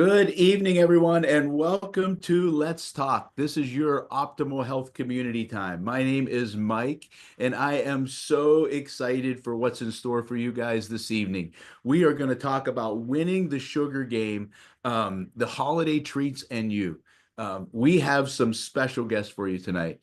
Good evening, everyone, and welcome to Let's Talk. This is your optimal health community time. My name is Mike, and I am so excited for what's in store for you guys this evening. We are going to talk about winning the sugar game, the holiday treats, and you. We have some special guests for you tonight.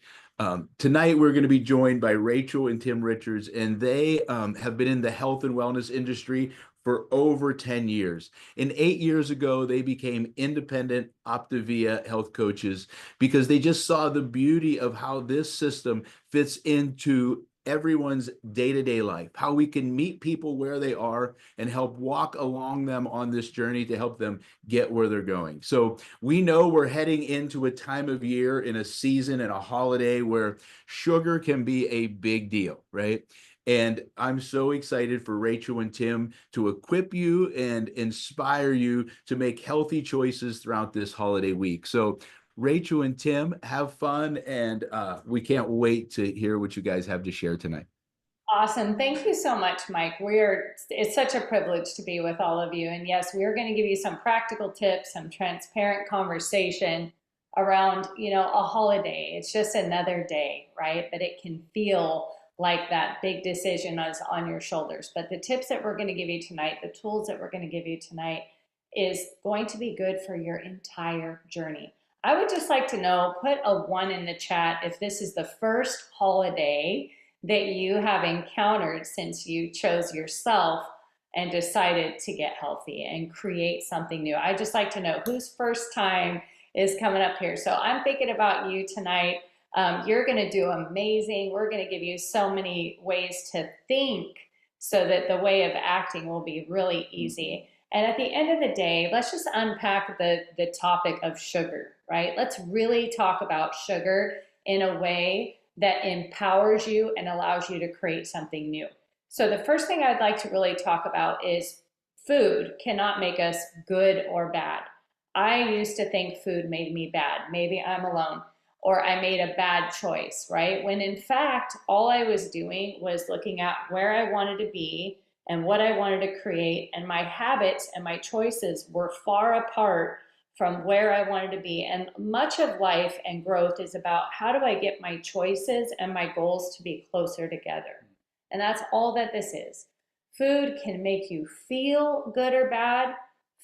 Tonight, we're going to be joined by Rachel and Tim Richards, and they have been in the health and wellness industry for over 10 years. And 8 years ago, they became independent Optavia health coaches because they just saw the beauty of how this system fits into everyone's day-to-day life, how we can meet people where they are and help walk along them on this journey to help them get where they're going. So we know we're heading into a time of year in a season and a holiday where sugar can be a big deal, right? And I'm so excited for Rachel and Tim to equip you and inspire you to make healthy choices throughout this holiday week. So, Rachel and Tim, have fun, and we can't wait to hear what you guys have to share tonight. Awesome. Thank you so much, Mike. It's such a privilege to be with all of you. And yes, we are going to give you some practical tips, some transparent conversation around, a holiday. It's just another day, right? But it can feel like that big decision is on your shoulders. But the tips that we're going to give you tonight, the tools that we're going to give you tonight is going to be good for your entire journey. I would just like to know, put a 1 in the chat if this is the first holiday that you have encountered since you chose yourself and decided to get healthy and create something new. I just like to know whose first time is coming up here. So I'm thinking about you tonight. You're going to do amazing. We're going to give you so many ways to think so that the way of acting will be really easy. And at the end of the day, let's just unpack the topic of sugar, right? Let's really talk about sugar in a way that empowers you and allows you to create something new. So the first thing I'd like to really talk about is food cannot make us good or bad. I used to think food made me bad. Maybe I'm alone, or I made a bad choice, right? When in fact, all I was doing was looking at where I wanted to be and what I wanted to create, and my habits and my choices were far apart from where I wanted to be. And much of life and growth is about how do I get my choices and my goals to be closer together. And that's all that this is. Food can make you feel good or bad.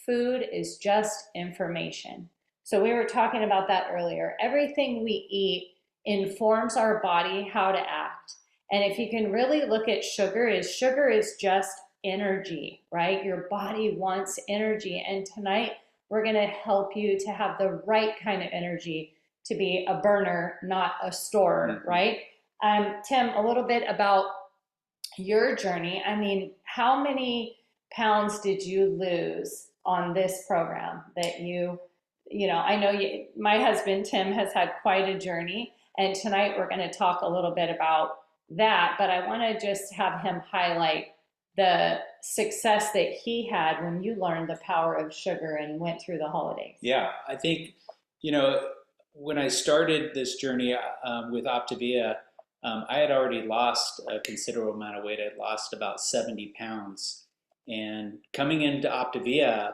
Food is just information. So we were talking about that earlier. Everything we eat informs our body how to act. And if you can really look at sugar is just energy, right? Your body wants energy. And tonight we're going to help you to have the right kind of energy to be a burner, not a storer, right? Tim, a little bit about your journey. I mean, how many pounds did you lose on this program that I know my husband, Tim, has had quite a journey. And tonight we're going to talk a little bit about that. But I want to just have him highlight the success that he had when you learned the power of sugar and went through the holidays. Yeah, I think, you know, when I started this journey with Optavia, I had already lost a considerable amount of weight. I'd lost about 70 pounds. And coming into Optavia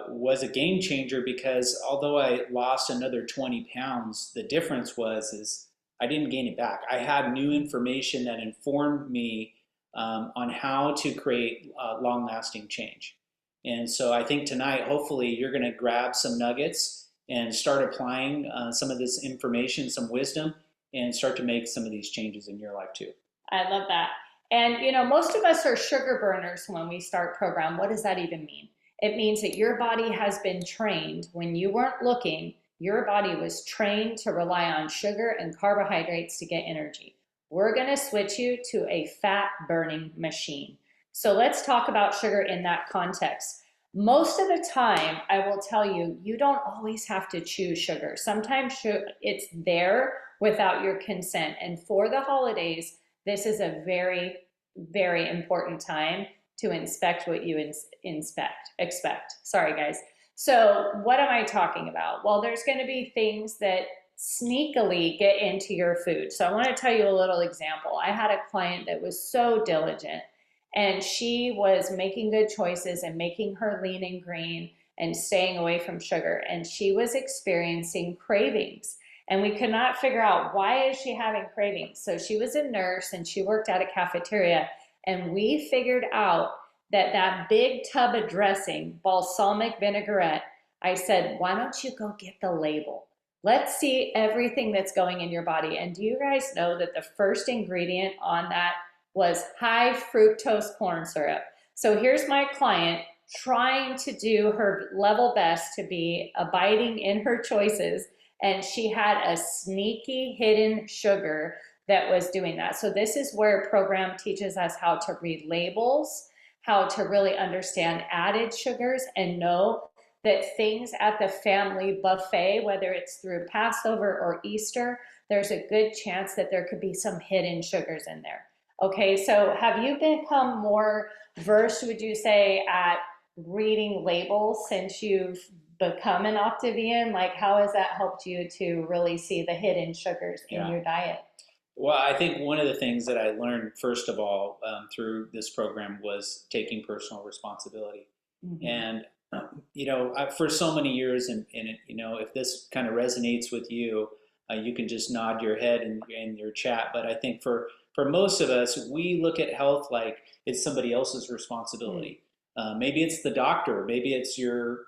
was a game changer because although I lost another 20 pounds, the difference is I didn't gain it back. I had new information that informed me on how to create long-lasting change. And so I think tonight, hopefully, you're going to grab some nuggets and start applying some of this information, some wisdom, and start to make some of these changes in your life too. I love that. And most of us are sugar burners when we start program. What does that even mean? It means that your body has been trained when you weren't looking. Your body was trained to rely on sugar and carbohydrates to get energy. We're going to switch you to a fat burning machine. So let's talk about sugar in that context. Most of the time, I will tell you, you don't always have to choose sugar. Sometimes it's there without your consent. And for the holidays, this is a very, very important time to inspect what you expect. Sorry, guys. So what am I talking about? Well, there's going to be things that sneakily get into your food. So I want to tell you a little example. I had a client that was so diligent, and she was making good choices and making her lean and green and staying away from sugar. And she was experiencing cravings. And we could not figure out, why is she having cravings? So she was a nurse and she worked at a cafeteria. And we figured out that that big tub of dressing, balsamic vinaigrette, I said, why don't you go get the label? Let's see everything that's going in your body. And do you guys know that the first ingredient on that was high fructose corn syrup? So here's my client trying to do her level best to be abiding in her choices, and she had a sneaky hidden sugar that was doing that. So this is where program teaches us how to read labels, how to really understand added sugars, and know that things at the family buffet, whether it's through Passover or Easter, there's a good chance that there could be some hidden sugars in there. Okay, so have you become more versed, would you say, at reading labels since you've become an Optivian? Like, how has that helped you to really see the hidden sugars in your diet? Well, I think one of the things that I learned, first of all, through this program was taking personal responsibility. Mm-hmm. And, for so many years, and if this kind of resonates with you, you can just nod your head in your chat. But I think for most of us, we look at health like it's somebody else's responsibility. Maybe it's the doctor, maybe it's your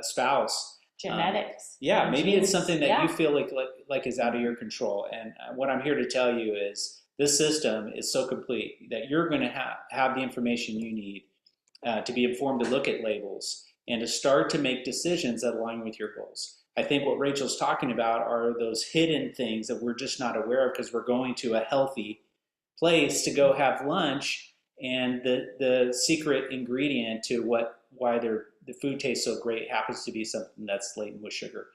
spouse. Genetics. Maybe genes. it's something that you feel like is out of your control. And what I'm here to tell you is this system is so complete that you're going to have the information you need to be informed, to look at labels and to start to make decisions that align with your goals. I think what Rachel's talking about are those hidden things that we're just not aware of because we're going to a healthy place to go have lunch, and the secret ingredient to why the food tastes so great happens to be something that's laden with sugar.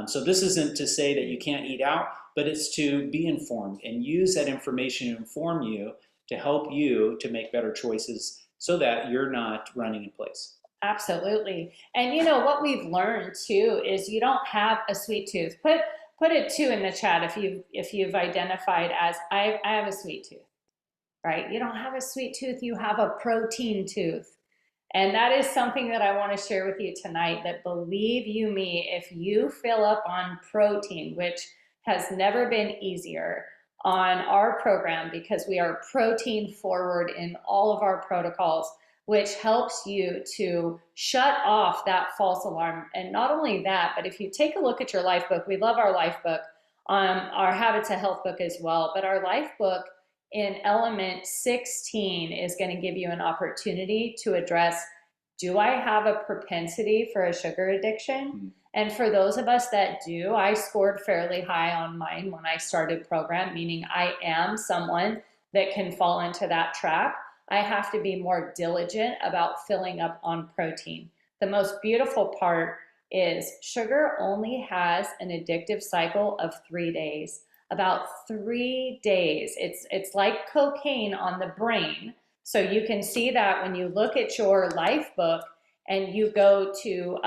So this isn't to say that you can't eat out, but it's to be informed and use that information to inform you, to help you to make better choices so that you're not running in place. Absolutely. And what we've learned too is you don't have a sweet tooth. Put a 2 in the chat if you've identified as I have a sweet tooth. Right? You don't have a sweet tooth, you have a protein tooth. And that is something that I want to share with you tonight, that believe you me, if you fill up on protein, which has never been easier on our program because we are protein forward in all of our protocols, which helps you to shut off that false alarm. And not only that, but if you take a look at your life book, we love our life book, our Habits of Health book as well, but our life book in element 16 is going to give you an opportunity to address, do I have a propensity for a sugar addiction? And for those of us that do, I scored fairly high on mine when I started program, meaning I am someone that can fall into that trap. I have to be more diligent about filling up on protein. The most beautiful part is sugar only has an addictive cycle of 3 days. About 3 days. It's like cocaine on the brain. So you can see that when you look at your life book and you go to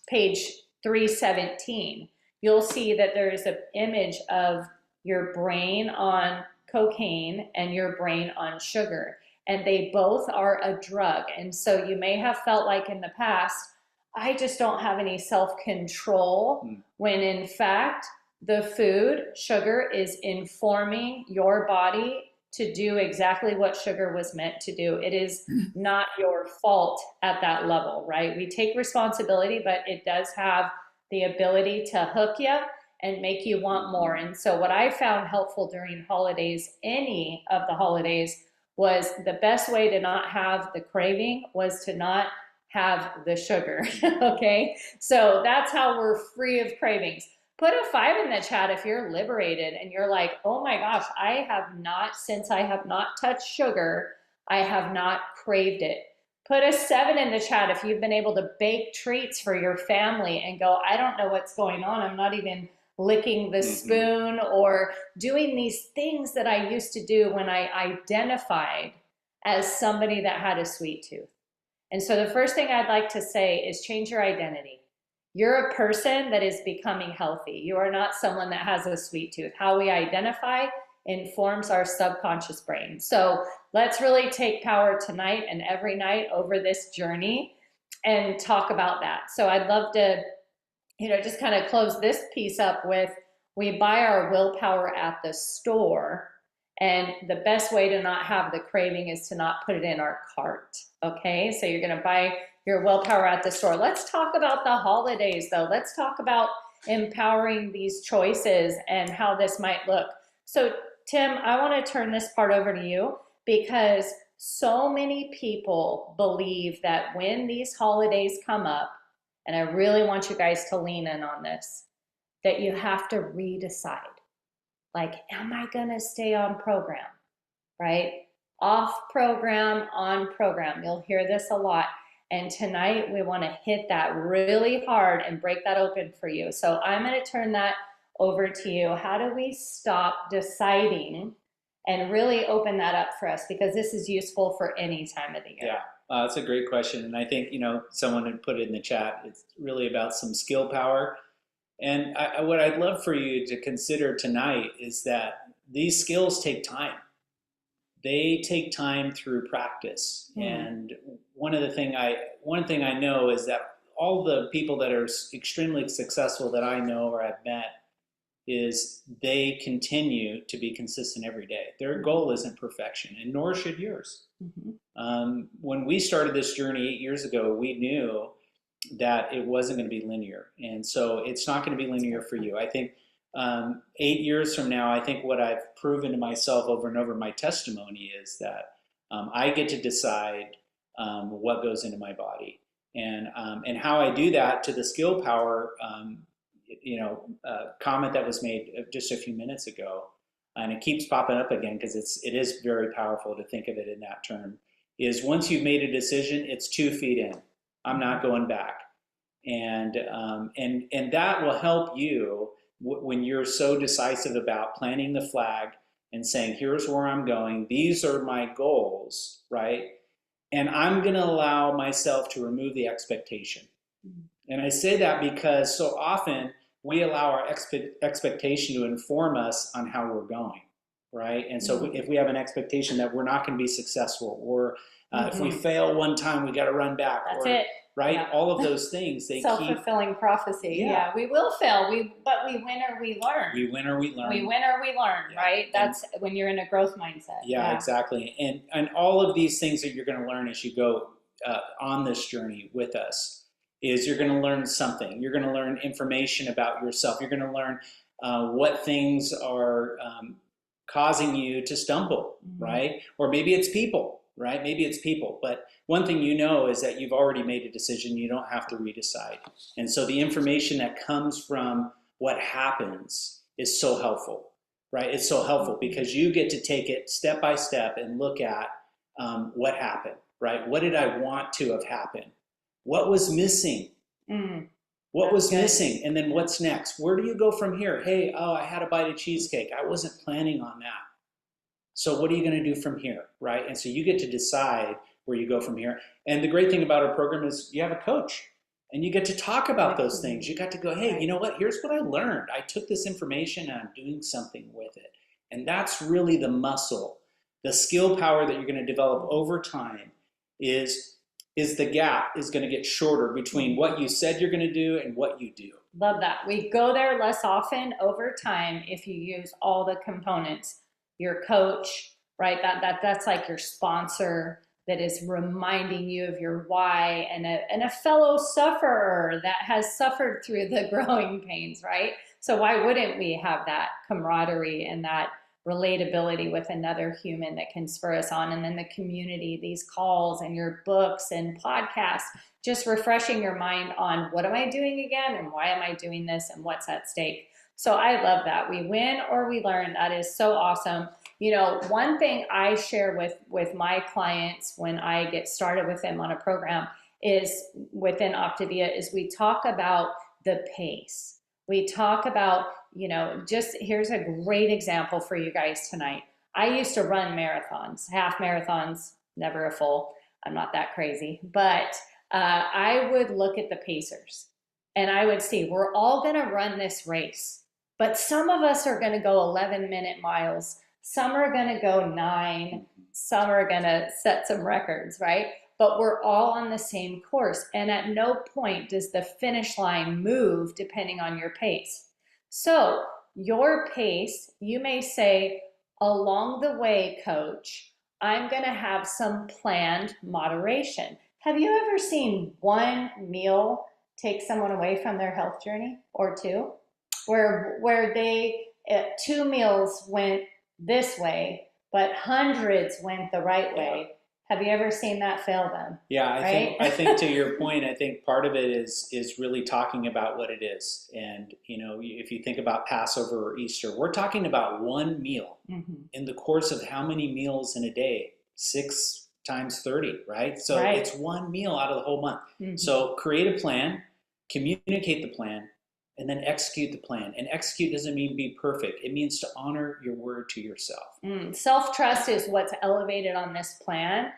page 317, you'll see that there is an image of your brain on cocaine and your brain on sugar. And they both are a drug. And so you may have felt like in the past, I just don't have any self-control, when in fact, the food, sugar, is informing your body to do exactly what sugar was meant to do. It is not your fault at that level, right? We take responsibility, but it does have the ability to hook you and make you want more. And so what I found helpful during holidays, any of the holidays, was the best way to not have the craving was to not have the sugar, okay? So that's how we're free of cravings. Put a 5 in the chat if you're liberated and you're like, oh my gosh, since I have not touched sugar, I have not craved it. Put a 7 in the chat if you've been able to bake treats for your family and go, I don't know what's going on. I'm not even licking the spoon or doing these things that I used to do when I identified as somebody that had a sweet tooth. And so the first thing I'd like to say is change your identity. You're a person that is becoming healthy. You are not someone that has a sweet tooth. How we identify informs our subconscious brain. So let's really take power tonight and every night over this journey and talk about that. So I'd love to, just kind of close this piece up with, we buy our willpower at the store, and the best way to not have the craving is to not put it in our cart. Okay, so you're going to buy your willpower at the store. Let's talk about the holidays, though. Let's talk about empowering these choices and how this might look. So Tim, I want to turn this part over to you, because so many people believe that when these holidays come up, and I really want you guys to lean in on this, that you have to redecide. Like, am I going to stay on program, right? Off program, on program. You'll hear this a lot. And tonight we want to hit that really hard and break that open for you. So I'm going to turn that over to you. How do we stop deciding and really open that up for us? Because this is useful for any time of the year. Yeah, that's a great question. And I think, someone had put it in the chat, it's really about some skill power. And what I'd love for you to consider tonight is that these skills take time. They take time through practice. And one thing I know is that all the people that are extremely successful that I know or have met, is they continue to be consistent every day. Their goal isn't perfection, and nor should yours. When we started this journey 8 years ago, we knew that it wasn't going to be linear. And so it's not going to be linear for you. I think 8 years from now, I think what I've proven to myself over and over in my testimony is that I get to decide what goes into my body. And how I do that, to the skill power comment that was made just a few minutes ago, and it keeps popping up again because it is very powerful to think of it in that term, is once you've made a decision, it's 2 feet in. I'm not going back. And that will help you when you're so decisive about planting the flag and saying, here's where I'm going, these are my goals, right? And I'm going to allow myself to remove the expectation. And I say that because so often we allow our expectation to inform us on how we're going, right? And so if we have an expectation that we're not going to be successful, or if we fail one time, we got to run back. That's it. Right? Yeah. All of those things, they self-fulfilling prophecy. Yeah, we will fail. But we win or we learn. We win or we learn. We win or we learn, right? That's when you're in a growth mindset. Yeah, exactly. And all of these things that you're going to learn as you go on this journey with us is you're going to learn something. You're going to learn information about yourself. You're going to learn what things are causing you to stumble, right? Or maybe it's people, right? Maybe it's people. But one thing you know is that you've already made a decision. You don't have to redecide. And so the information that comes from what happens is so helpful, right? It's so helpful because you get to take it step by step and look at what happened, right? What did I want to have happened? What was missing? What was missing? And then what's next? Where do you go from here? Hey, I had a bite of cheesecake. I wasn't planning on that. So what are you going to do from here, right? And so you get to decide where you go from here. And the great thing about our program is you have a coach and you get to talk about those things. You got to go, hey, you know what? Here's what I learned. I took this information and I'm doing something with it. And that's really the muscle, the skill power that you're going to develop over time is the gap is going to get shorter between what you said you're going to do and what you do. Love that. We go there less often over time if you use all the components. Your coach, right? That's like your sponsor that is reminding you of your why, and a fellow sufferer that has suffered through the growing pains, right? So why wouldn't we have that camaraderie and that relatability with another human that can spur us on? And then the community, these calls and your books and podcasts, just refreshing your mind on what am I doing again and why am I doing this and what's at stake. So I love that. We win or we learn. That is so awesome. You know, one thing I share with my clients when I get started with them on a program is within Optavia is we talk about the pace. We talk about, just here's a great example for you guys tonight. I used to run marathons, half marathons, never a full. I'm not that crazy, but I would look at the pacers and I would see we're all going to run this race. But some of us are going to go 11-minute miles. Some are going to go 9. Some are going to set some records, right? But we're all on the same course. And at no point does the finish line move depending on your pace. So your pace, you may say, along the way, coach, I'm going to have some planned moderation. Have you ever seen one meal take someone away from their health journey, or two, where they 2 meals went this way, but hundreds went the right way? Have you ever seen that fail them? Yeah, Right? I think to your point, I think part of it is really talking about what it is. And if you think about Passover or Easter, we're talking about one meal Mhm. in the course of how many meals in a day? 6 times 30, right? So Right. it's one meal out of the whole month. Mhm. So create a plan, communicate the plan, and then execute the plan. And execute doesn't mean be perfect. It means to honor your word to yourself. Self-trust is what's elevated on this plan.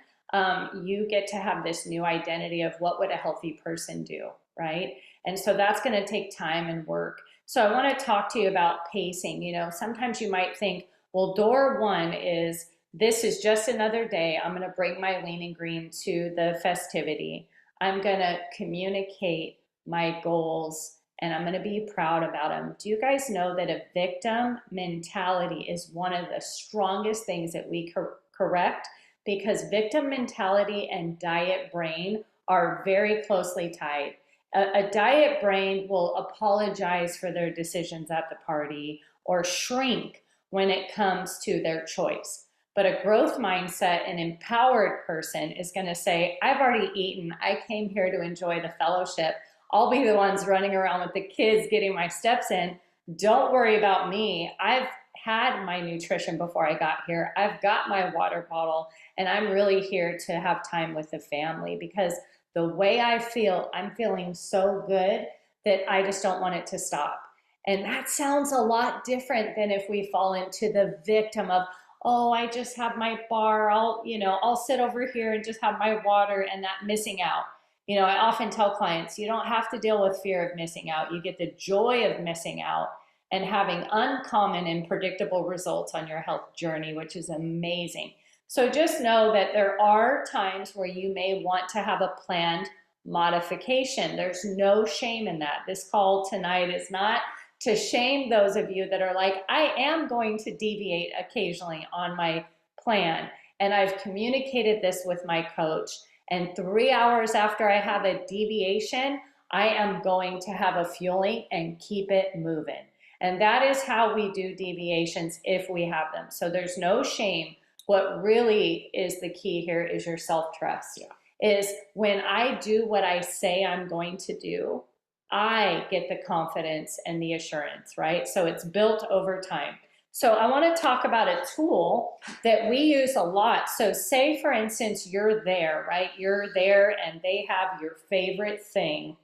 You get to have this new identity of what would a healthy person do, right? And so that's going to take time and work. So I want to talk to you about pacing. Sometimes you might think, well, door one is this is just another day. I'm going to bring my lean and green to the festivity. I'm going to communicate my goals and I'm going to be proud about them. Do you guys know that a victim mentality is one of the strongest things that we correct? Because victim mentality and diet brain are very closely tied. A diet brain will apologize for their decisions at the party or shrink when it comes to their choice. But a growth mindset, an empowered person is going to say, I've already eaten. I came here to enjoy the fellowship. I'll be the ones running around with the kids getting my steps in. Don't worry about me. I've had my nutrition before I got here. I've got my water bottle, and I'm really here to have time with the family because the way I feel, I'm feeling so good that I just don't want it to stop. And that sounds a lot different than if we fall into the victim of, oh, I just have my bar. I'll sit over here and just have my water and that missing out. I often tell clients, you don't have to deal with fear of missing out. You get the joy of missing out and having uncommon and predictable results on your health journey, which is amazing. So just know that there are times where you may want to have a planned modification. There's no shame in that. This call tonight is not to shame those of you that are like, I am going to deviate occasionally on my plan. And I've communicated this with my coach. And 3 hours after I have a deviation, I am going to have a fueling and keep it moving. And that is how we do deviations if we have them. So there's no shame. What really is the key here is your self-trust. Is when I do what I say I'm going to do, I get the confidence and the assurance, right? So it's built over time. So I want to talk about a tool that we use a lot. So say, for instance, you're there, right? You're there and they have your favorite thing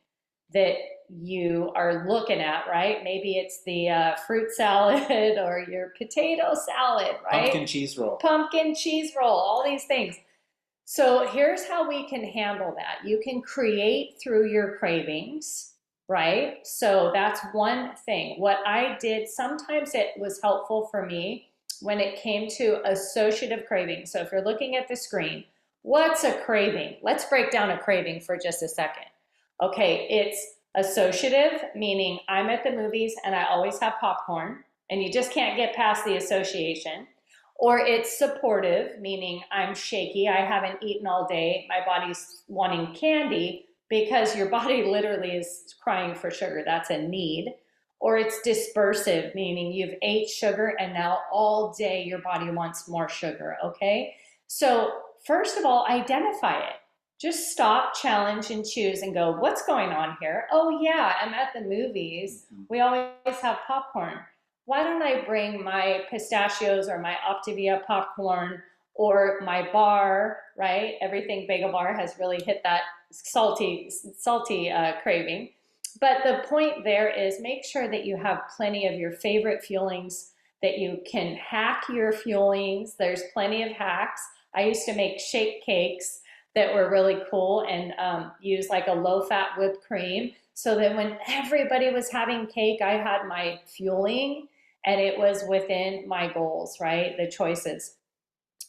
that you are looking at, right? Maybe it's the fruit salad or your potato salad, right? Pumpkin cheese roll. Pumpkin cheese roll, all these things. So here's how we can handle that. You can create through your cravings, right? So that's one thing. What I did, sometimes it was helpful for me when it came to associative craving. So if you're looking at the screen, what's a craving? Let's break down a craving for just a second. Okay, it's associative, meaning I'm at the movies and I always have popcorn, and you just can't get past the association. Or it's supportive, meaning I'm shaky, I haven't eaten all day, my body's wanting candy, because your body literally is crying for sugar. That's a need. Or it's dispersive, meaning you've ate sugar and now all day your body wants more sugar, okay? So first of all, identify it. Just stop, challenge, and choose and go, what's going on here? Oh yeah, I'm at the movies. We always have popcorn. Why don't I bring my pistachios or my Optavia popcorn or my bar, right? Everything Bagel Bar has really hit that salty craving. But the point there is make sure that you have plenty of your favorite fuelings, that you can hack your fuelings. There's plenty of hacks. I used to make shake cakes that were really cool and use like a low-fat whipped cream so that when everybody was having cake, I had my fueling and it was within my goals, right? The choices.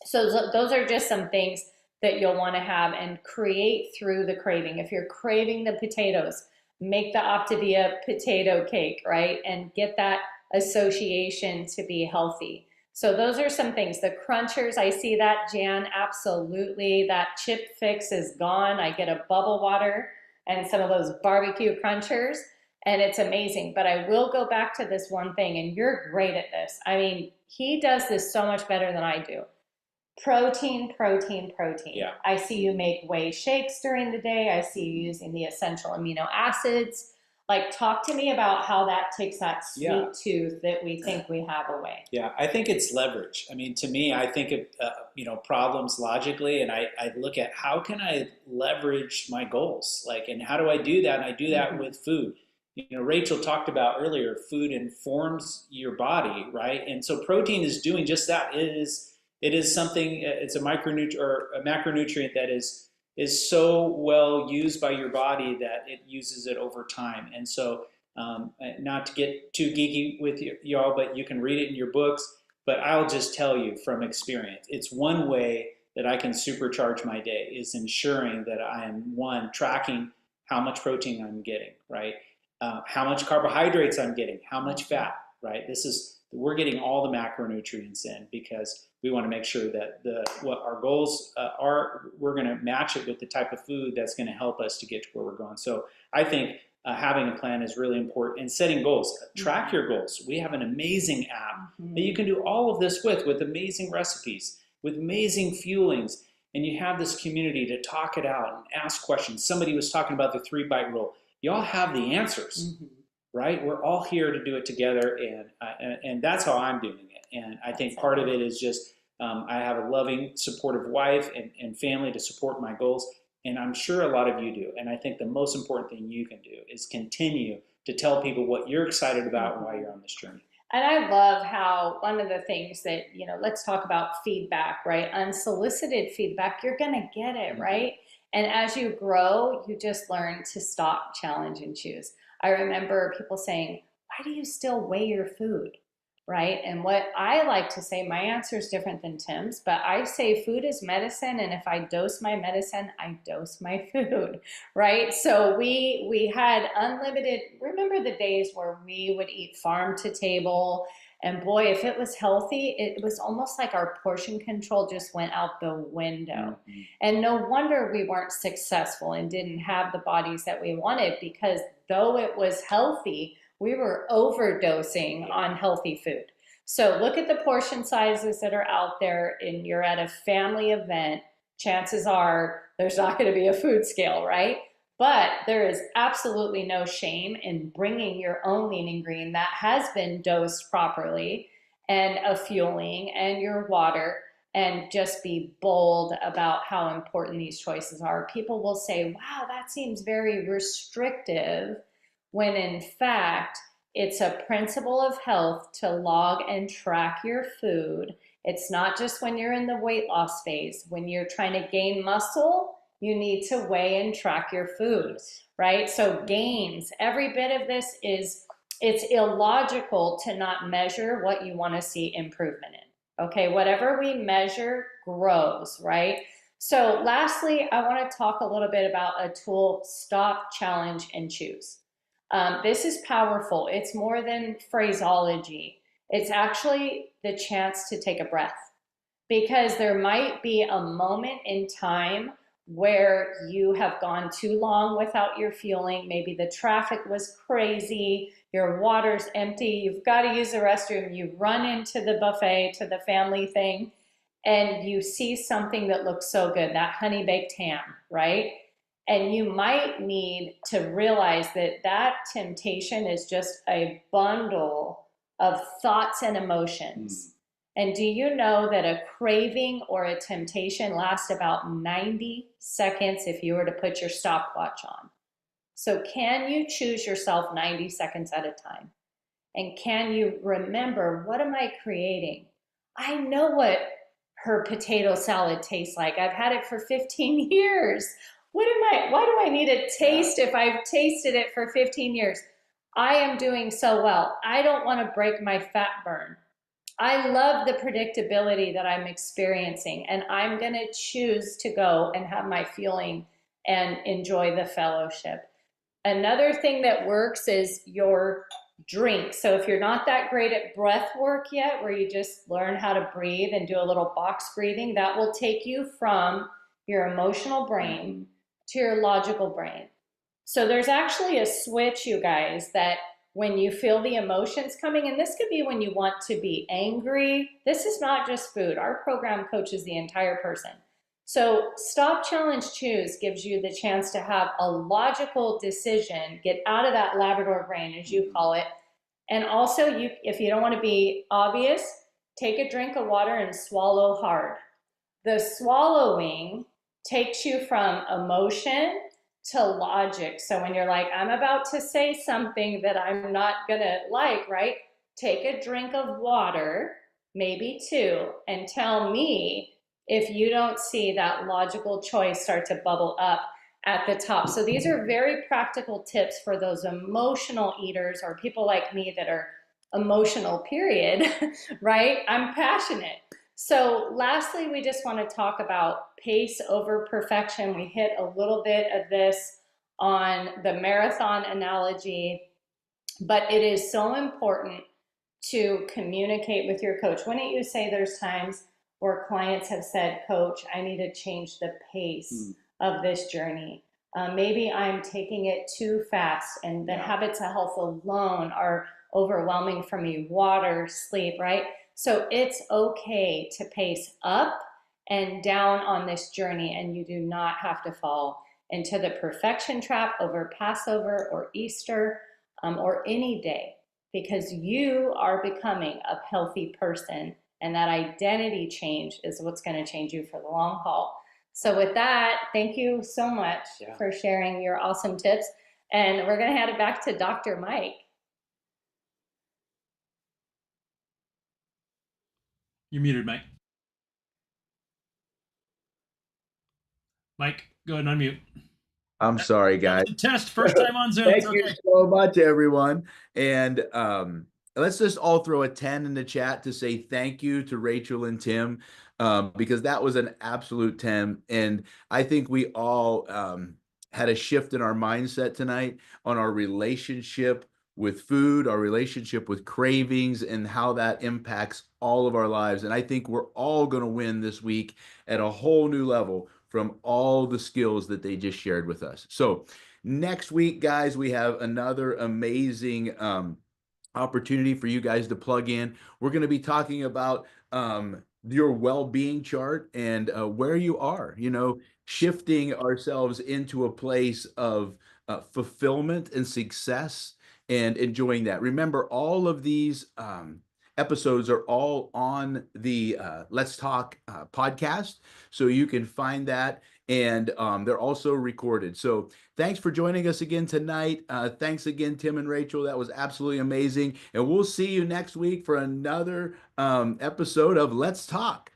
So those are just some things that you'll want to have and create through the craving. If you're craving the potatoes, make the Optavia potato cake, right? And get that association to be healthy. So those are some things. The crunchers, I see that, Jan, absolutely. That chip fix is gone. I get a bubble water and some of those barbecue crunchers, and it's amazing. But I will go back to this one thing, and you're great at this. I mean, he does this so much better than I do. Protein, protein, protein. Yeah. I see you make whey shakes during the day. I see you using the essential amino acids. Like, talk to me about how that takes that sweet Yeah. tooth that we think we have away. Yeah, I think it's leverage. I mean, to me, I think of problems logically, and I look at how can I leverage my goals, like, and how do I do that? And I do that with food. Rachel talked about earlier, food informs your body, right? And so protein is doing just that. It is something. It's a micronutrient or a macronutrient that is so well used by your body that it uses it over time. And so, not to get too geeky with y'all, but you can read it in your books. But I'll just tell you from experience, it's one way that I can supercharge my day is ensuring that I am, one, tracking how much protein I'm getting, right? How much carbohydrates I'm getting, how much fat, right? We're getting all the macronutrients in because we want to make sure that what our goals are, we're going to match it with the type of food that's going to help us to get to where we're going. So I think having a plan is really important, and setting goals. Track your goals. We have an amazing app that you can do all of this with amazing recipes, with amazing fuelings, and you have this community to talk it out and ask questions. Somebody was talking about the 3-bite rule. Y'all have the answers. Right? We're all here to do it together, and that's how I'm doing it. And I think part of it is just I have a loving, supportive wife and family to support my goals, and I'm sure a lot of you do. And I think the most important thing you can do is continue to tell people what you're excited about and why you're on this journey. And I love how one of the things that, let's talk about feedback, right? Unsolicited feedback, you're going to get it, right? And as you grow, you just learn to stop, challenge, and choose. I remember people saying, why do you still weigh your food, right? And what I like to say, my answer is different than Tim's, but I say food is medicine, and if I dose my medicine, I dose my food, right? So we had unlimited, remember the days where we would eat farm to table, and boy, if it was healthy, it was almost like our portion control just went out the window. And no wonder we weren't successful and didn't have the bodies that we wanted, because though it was healthy, we were overdosing on healthy food. So look at the portion sizes that are out there, and you're at a family event, chances are there's not going to be a food scale, right? But there is absolutely no shame in bringing your own lean and green that has been dosed properly, and a fueling, and your water, and just be bold about how important these choices are. People will say, wow, that seems very restrictive, when in fact, it's a principle of health to log and track your food. It's not just when you're in the weight loss phase. When you're trying to gain muscle, you need to weigh and track your food, right? So gains, every bit of this it's illogical to not measure what you want to see improvement in. Okay, whatever we measure grows, right? So lastly, I want to talk a little bit about a tool, stop, challenge, and choose. This is powerful. It's more than phraseology. It's actually the chance to take a breath, because there might be a moment in time where you have gone too long without your fueling. Maybe the traffic was crazy, your water's empty, you've got to use the restroom, you run into the buffet, to the family thing, and you see something that looks so good, that honey baked ham, right? And you might need to realize that that temptation is just a bundle of thoughts and emotions. And do you know that a craving or a temptation lasts about 90 seconds if you were to put your stopwatch on? So can you choose yourself 90 seconds at a time? And can you remember, what am I creating? I know what her potato salad tastes like. I've had it for 15 years. Why do I need a taste if I've tasted it for 15 years? I am doing so well. I don't want to break my fat burn. I love the predictability that I'm experiencing, and I'm going to choose to go and have my feeling and enjoy the fellowship. Another thing that works is your drink. So if you're not that great at breath work yet, where you just learn how to breathe and do a little box breathing, that will take you from your emotional brain to your logical brain. So there's actually a switch, you guys, that when you feel the emotions coming, and this could be when you want to be angry. This is not just food. Our program coaches the entire person. So Stop, Challenge, Choose gives you the chance to have a logical decision, get out of that Labrador brain, as you call it. And also, if you don't want to be obvious, take a drink of water and swallow hard. The swallowing takes you from emotion to logic. So when you're like, I'm about to say something that I'm not gonna like, right? Take a drink of water, maybe two, and tell me if you don't see that logical choice start to bubble up at the top. So these are very practical tips for those emotional eaters or people like me that are emotional, period, right? I'm passionate. So lastly, we just want to talk about pace over perfection. We hit a little bit of this on the marathon analogy, but it is so important to communicate with your coach. Wouldn't you say there's times where clients have said, Coach, I need to change the pace of this journey. Maybe I'm taking it too fast and the habits of health alone are overwhelming for me. Water, sleep, right? So it's okay to pace up and down on this journey, and you do not have to fall into the perfection trap over Passover or Easter or any day, because you are becoming a healthy person, and that identity change is what's going to change you for the long haul. So with that, thank you so much for sharing your awesome tips, and we're going to hand it back to Dr. Mike. You're muted, Mike. Mike, go ahead and unmute. I'm sorry, guys. Test first time on Zoom. Thank It's okay. you so much, everyone. And let's just all throw a 10 in the chat to say thank you to Rachel and Tim, because that was an absolute 10. And I think we all had a shift in our mindset tonight on our relationship with food, our relationship with cravings, and how that impacts all of our lives. And I think we're all going to win this week at a whole new level from all the skills that they just shared with us. So next week, guys, we have another amazing opportunity for you guys to plug in. We're going to be talking about your well-being chart and where you are, shifting ourselves into a place of fulfillment and success and enjoying that. Remember, all of these episodes are all on the Let's Talk podcast, so you can find that, and they're also recorded. So thanks for joining us again tonight. Thanks again, Tim and Rachel. That was absolutely amazing, and we'll see you next week for another episode of Let's Talk.